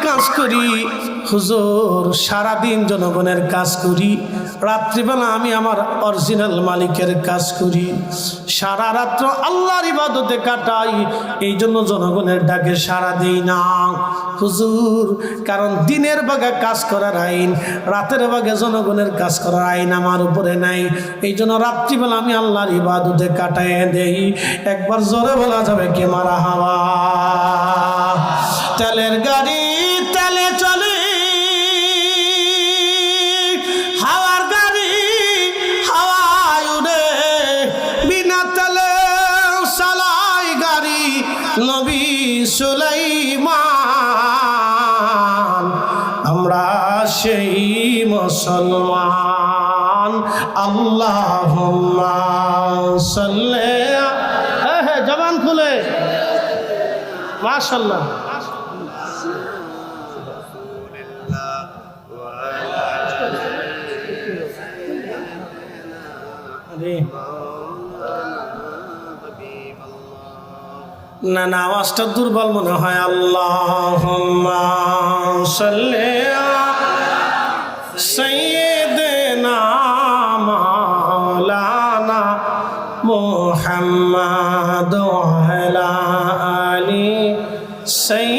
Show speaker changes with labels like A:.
A: কাজ করি হুজুর, সারাদিন জনগণের কাজ করি, রাত্রিবেলা আমি আমার অরিজিনাল মালিকের কাজ করি, সারা রাত্র আল্লাহর ইবাদতে কাটাই, এই জন্য জনগণের ডাকে সাড়া দেই না হুজুর। কারণ দিনের ভাগে কাজ করার আইন, রাতের ভাগে জনগণের কাজ করার আইন আমার উপরে নাই, এই জন্য রাত্রিবেলা আমি আল্লাহর ইবাদতে কাটাই দেই। একবার জোরে বলা যাবে কি মারা হাওয়া? তেলের গাড়ি তেলে চলে, হাওয়ার গাড়ি হাওয়ায় উড়ে, বিনা তেলে চালাই গাড়ি নবী সুলাইমান। আমরা সেই মুসলমান। আল্লাহুম্মা সাল্লি, হ্যাঁ জবান খুলে মাশাআল্লাহ। না না, আওয়াজটা দুর্বল মনে হয়। আল্লাহুম্মা সাল্লি সাইয়্যিদিনা মাওলানা মুহাম্মাদ ওয়া আলা আলি সাইয়্যিদিনা